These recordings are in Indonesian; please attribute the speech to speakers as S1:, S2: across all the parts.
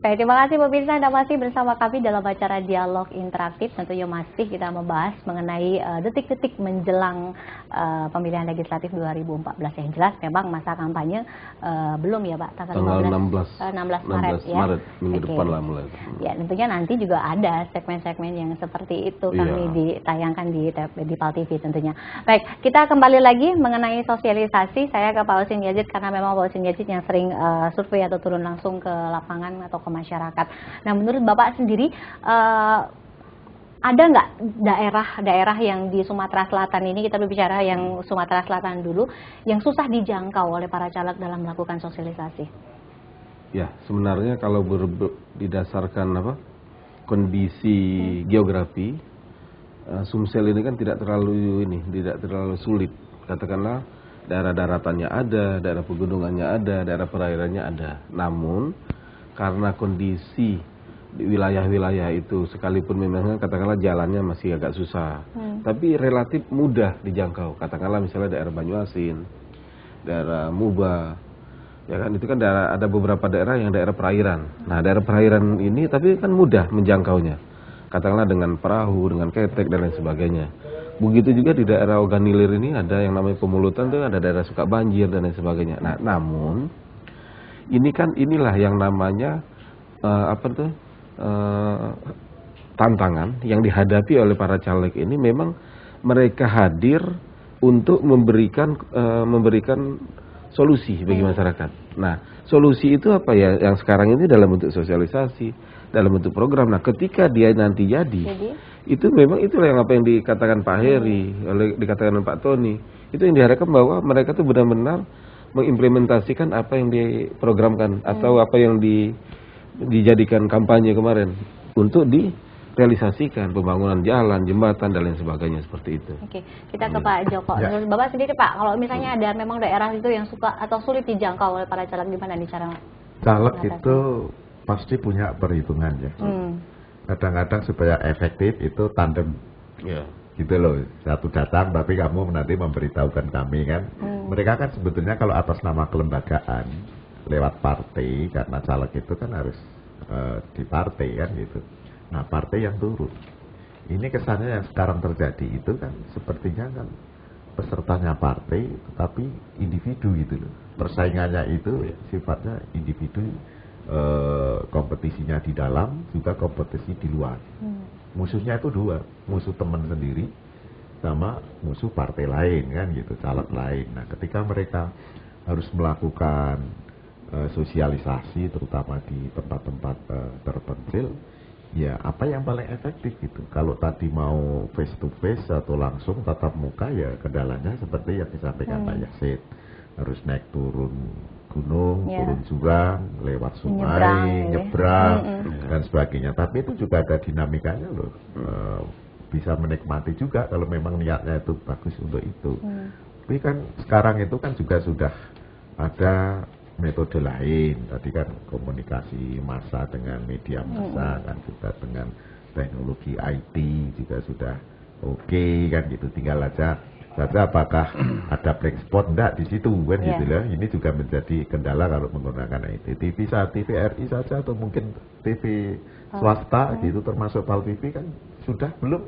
S1: Baik, terima kasih pemirsa, Anda masih bersama kami dalam acara Dialog Interaktif. Tentunya masih kita membahas mengenai detik-detik menjelang pemilihan legislatif 2014. Yang jelas memang masa kampanye belum ya Pak, tanggal 16 Maret ya.
S2: Maret, minggu depan lah mulai.
S1: Ya, tentunya nanti juga ada segmen-segmen yang seperti itu kami ditayangkan di PAL TV tentunya. Baik, kita kembali lagi mengenai sosialisasi. Saya ke Pak Husin Yazid karena memang Pak Husin Yazid yang sering survei atau turun langsung ke lapangan atau ke masyarakat. Nah, menurut Bapak sendiri ada nggak daerah-daerah yang di Sumatera Selatan ini, kita berbicara yang Sumatera Selatan dulu, yang susah dijangkau oleh para caleg dalam melakukan sosialisasi?
S2: Ya, sebenarnya kalau didasarkan kondisi geografi, Sumsel ini kan tidak terlalu sulit. Katakanlah daerah daratannya ada, daerah pegunungannya ada, daerah perairannya ada. Namun karena kondisi di wilayah-wilayah itu sekalipun memang katakanlah jalannya masih agak susah, tapi relatif mudah dijangkau. Katakanlah misalnya daerah Banyuasin, daerah Muba, ya kan, itu kan daerah, ada beberapa daerah yang daerah perairan. Nah, daerah perairan ini tapi kan mudah menjangkaunya. Katakanlah dengan perahu, dengan ketek dan lain sebagainya. Begitu juga di daerah Oganilir ini ada yang namanya Pemulutan, tuh ada daerah suka banjir dan lain sebagainya. Nah, namun inilah yang namanya tantangan yang dihadapi oleh para caleg ini. Memang mereka hadir untuk memberikan solusi bagi masyarakat. Nah, solusi itu apa ya? Yang sekarang ini dalam bentuk sosialisasi, dalam bentuk program. Nah, ketika dia nanti jadi itu memang itulah yang apa yang dikatakan Pak Heri, dikatakan Pak Tony. Itu yang diharapkan bahwa mereka tuh benar-benar mengimplementasikan apa yang diprogramkan atau apa yang dijadikan kampanye kemarin untuk direalisasikan, pembangunan jalan, jembatan dan lain sebagainya seperti itu.
S1: Oke, kita ke Pak Joko. Menurut Bapak sendiri Pak, kalau misalnya ada memang daerah itu yang suka atau sulit dijangkau oleh para caleg, gimana nih cara?
S3: Caleg itu pasti punya perhitungan ya. Kadang-kadang supaya efektif itu tandem. Gitu loh, satu datang tapi kamu nanti memberitahukan kami kan. Mereka kan sebetulnya kalau atas nama kelembagaan lewat partai, karena caleg itu kan harus di partai kan gitu. Nah, partai yang turun. Ini kesannya yang sekarang terjadi itu kan sepertinya kan pesertanya partai tetapi individu gitu loh. Persaingannya itu sifatnya individu, kompetisinya di dalam juga kompetisi di luar. Musuhnya itu dua, musuh teman sendiri sama musuh partai lain kan gitu, caleg lain. Nah, ketika mereka harus melakukan sosialisasi terutama di tempat-tempat terpencil, ya apa yang paling efektif gitu. Kalau tadi mau face to face atau langsung tatap muka, ya kendalanya seperti yang disampaikan Pak Yazid, harus naik turun gunung, turun jurang, lewat sungai, nyebrang dan sebagainya. Tapi itu juga ada dinamikanya loh. Bisa menikmati juga kalau memang niatnya itu bagus untuk itu. Tapi kan sekarang itu kan juga sudah ada metode lain. Tadi kan komunikasi massa dengan media massa kan, juga dengan teknologi IT juga sudah oke kan gitu. Tinggal saja apakah ada black spot enggak di situ kan gitu loh. Ini juga menjadi kendala kalau menggunakan IT. TV RI saja atau mungkin TV swasta gitu, termasuk PAL TV kan sudah belum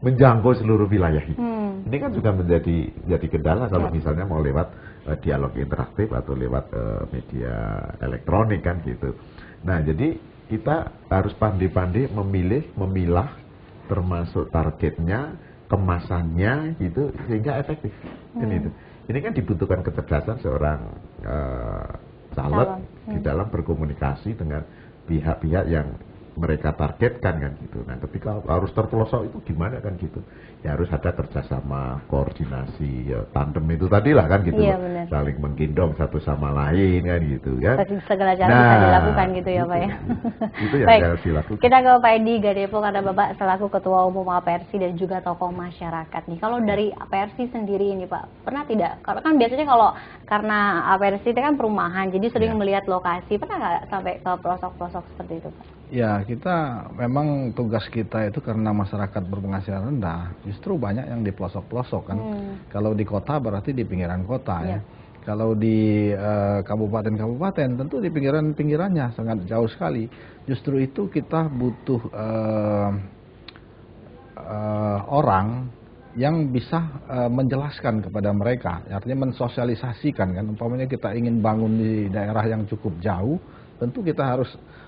S3: menjangkau seluruh wilayah ini. Ini kan juga menjadi kendala kalau misalnya mau lewat dialog interaktif atau lewat media elektronik kan gitu. Nah, jadi kita harus pandai-pandai memilah termasuk targetnya, kemasannya gitu sehingga efektif. Ini kan dibutuhkan kecerdasan seorang caleg di dalam berkomunikasi dengan pihak-pihak yang mereka targetkan kan gitu. Nah, ketika harus terpelosok itu gimana kan gitu. Ya harus ada kerjasama, koordinasi, ya, tandem itu tadi lah kan gitu. Saling menggendong satu sama lain kan gitu ya.
S1: Segala cara bisa dilakukan gitu ya Pak ya.
S3: Itu yang harus dilakukan.
S1: Kita ke Pak Edi Gadepo, karena Bapak selaku Ketua Umum APRSI dan juga tokoh masyarakat nih. Kalau dari APRSI sendiri ini Pak, pernah tidak? Karena kan biasanya karena APRSI itu kan perumahan, jadi sering melihat lokasi. Pernah nggak sampai ke pelosok-pelosok seperti itu Pak?
S4: Ya, kita memang tugas kita itu karena masyarakat berpenghasilan rendah, justru banyak yang di pelosok-pelosok kan. Kalau di kota berarti di pinggiran kota ya. Kalau di kabupaten-kabupaten tentu di pinggirannya sangat jauh sekali. Justru itu kita butuh orang yang bisa menjelaskan kepada mereka, artinya mensosialisasikan kan. Umpamanya kita ingin bangun di daerah yang cukup jauh, tentu kita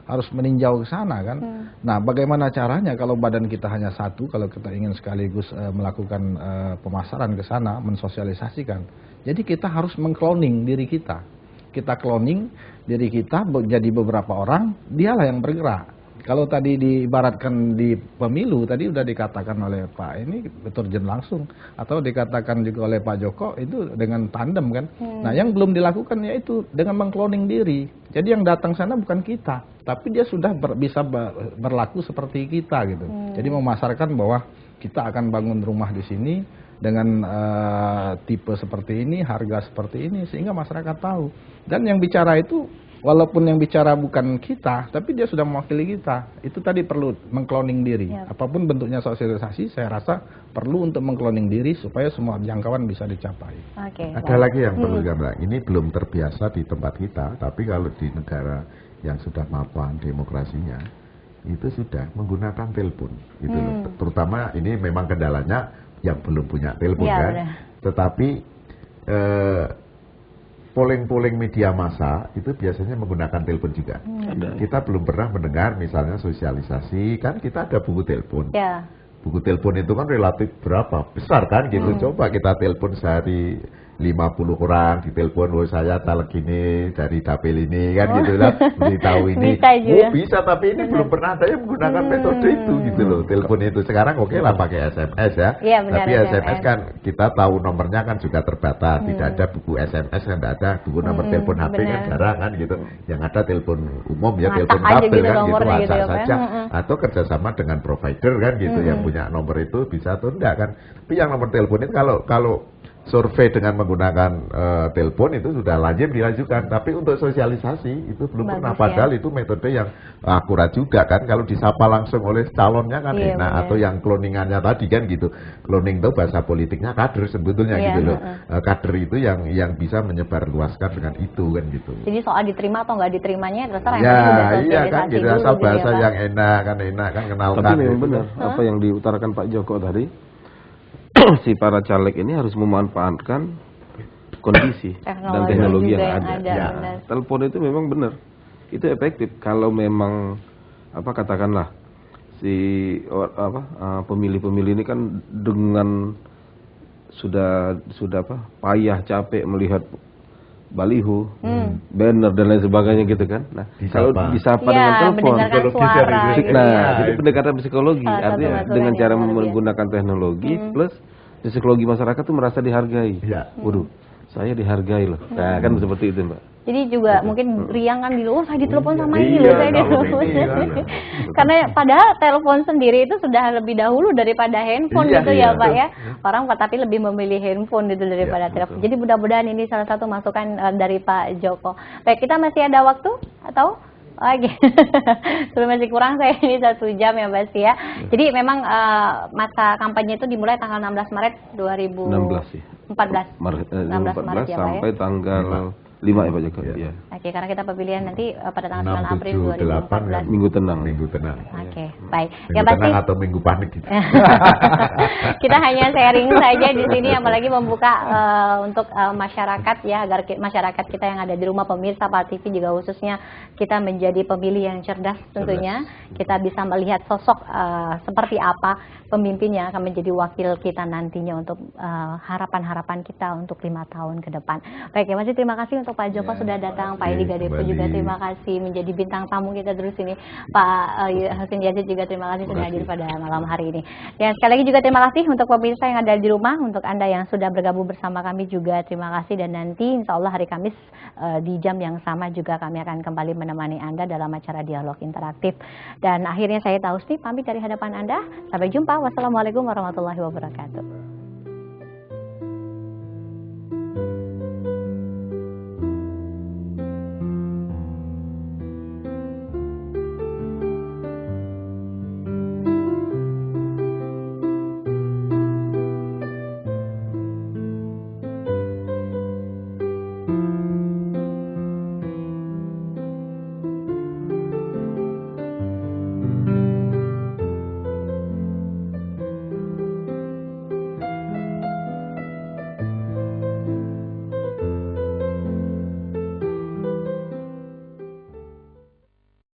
S4: harus meninjau ke sana kan. Nah, bagaimana caranya kalau badan kita hanya satu, kalau kita ingin sekaligus melakukan pemasaran ke sana, mensosialisasikan. Jadi kita harus mengkloning diri kita. Kita cloning diri kita jadi beberapa orang, dialah yang bergerak. Kalau tadi diibaratkan di pemilu, tadi udah dikatakan oleh Pak ini terjun langsung, atau dikatakan juga oleh Pak Joko itu dengan tandem kan. Nah, yang belum dilakukan yaitu dengan mengkloning diri. Jadi yang datang sana bukan kita, tapi dia sudah bisa berlaku seperti kita gitu. Jadi memasarkan bahwa kita akan bangun rumah di sini dengan tipe seperti ini, harga seperti ini, sehingga masyarakat tahu. Dan yang bicara itu, walaupun yang bicara bukan kita, tapi dia sudah mewakili kita. Itu tadi perlu mengkloning diri. Apapun bentuknya sosialisasi, saya rasa perlu untuk mengkloning diri supaya semua jangkauan bisa dicapai.
S3: Ada lagi yang perlu digambarkan. Ini belum terbiasa di tempat kita, tapi kalau di negara yang sudah mapan demokrasinya, itu sudah menggunakan telepon. Gitu loh. Terutama ini memang kendalanya yang belum punya telepon kan. Benar. Tetapi polling media massa itu biasanya menggunakan telepon juga. Kita belum pernah mendengar misalnya sosialisasi, kan kita ada buku telepon. Buku telepon itu kan relatif berapa? Besar kan gitu. Coba kita telepon sehari 50 orang, ditelepon, oh saya caleg ini dari dapil ini kan gitu lah, beritahu ini. Bisa, tapi ini belum pernah ada yang menggunakan metode itu gitu loh. Telepon itu sekarang oke lah pakai SMS ya. Tapi SMS kan kita tahu nomornya kan juga terbatas, tidak ada buku SMS kan, tidak ada buku nomor telepon HP kan jarang kan gitu. Yang ada telepon umum ya, telepon kabel kan gitu, acak saja. Atau kerjasama dengan provider kan gitu, yang punya nomor itu bisa atau enggak kan. Tapi yang nomor telepon itu kalau survei dengan menggunakan telepon itu sudah lazim dilakukan, tapi untuk sosialisasi itu belum pernah. Padahal itu metode yang akurat juga kan. Kalau disapa langsung oleh calonnya kan enak, atau yang cloningannya tadi kan gitu. Cloning itu bahasa politiknya kader sebetulnya gitu loh. Kader itu yang bisa menyebarluaskan dengan itu kan gitu.
S1: Jadi soal diterima atau nggak diterimanya terserah
S3: iya kan gitu, asal bahasa yang enak kan kenalkan.
S2: Tapi memang benar apa yang diutarakan Pak Joko tadi. Si para caleg ini harus memanfaatkan kondisi dan teknologi yang ada. Telepon itu memang benar, itu efektif kalau memang katakanlah si pemilih-pemilih ini kan dengan sudah payah capek melihat baliho, banner dan lain sebagainya gitu kan. Nah, kalau disapa dengan telepon, itu pendekatan psikologi. Artinya dengan cara menggunakan teknologi plus psikologi masyarakat tuh merasa dihargai. Waduh, saya dihargai loh. Nah, kan seperti itu, Mbak.
S1: Jadi juga mungkin riang kan di luar, saya ditelepon sama ini loh, saya ditelepon. Karena padahal telepon sendiri itu sudah lebih dahulu daripada handphone gitu ya Pak ya. Orang tapi lebih memilih handphone itu daripada telepon. Jadi mudah-mudahan ini salah satu masukan dari Pak Joko. Baik, kita masih ada waktu atau lagi sudah masih kurang saya ini 1 jam ya Mbak ya. Jadi memang masa kampanye itu dimulai tanggal 16 Maret 2014. 16 Maret ya Pak
S2: sampai tanggal 5 ya Pak Joko.
S1: Oke, karena kita pemilihan nanti pada tanggal 9 April 2014.
S2: Minggu tenang.
S1: Oke, baik.
S3: Minggu tenang atau minggu panik gitu.
S1: Kita hanya sharing saja di sini, apalagi membuka untuk masyarakat ya, agar masyarakat kita yang ada di rumah, pemirsa PAL TV juga khususnya, kita menjadi pemilih yang cerdas tentunya. Kita bisa melihat sosok seperti apa pemimpin yang akan menjadi wakil kita nantinya untuk harapan-harapan kita untuk 5 tahun ke depan. Baik ya, masih terima kasih untuk Pak Joko sudah datang, Pak Edi Gadepo juga terima kasih menjadi bintang tamu kita terus ini. Pak Husin Yazid juga terima kasih sudah hadir pada malam hari ini. Dan sekali lagi juga terima kasih untuk pemirsa yang ada di rumah, untuk Anda yang sudah bergabung bersama kami juga terima kasih, dan nanti insya Allah hari Kamis di jam yang sama juga kami akan kembali menemani Anda dalam acara dialog interaktif. Dan akhirnya saya Tausni pamit dari hadapan Anda. Sampai jumpa. Wassalamualaikum warahmatullahi wabarakatuh.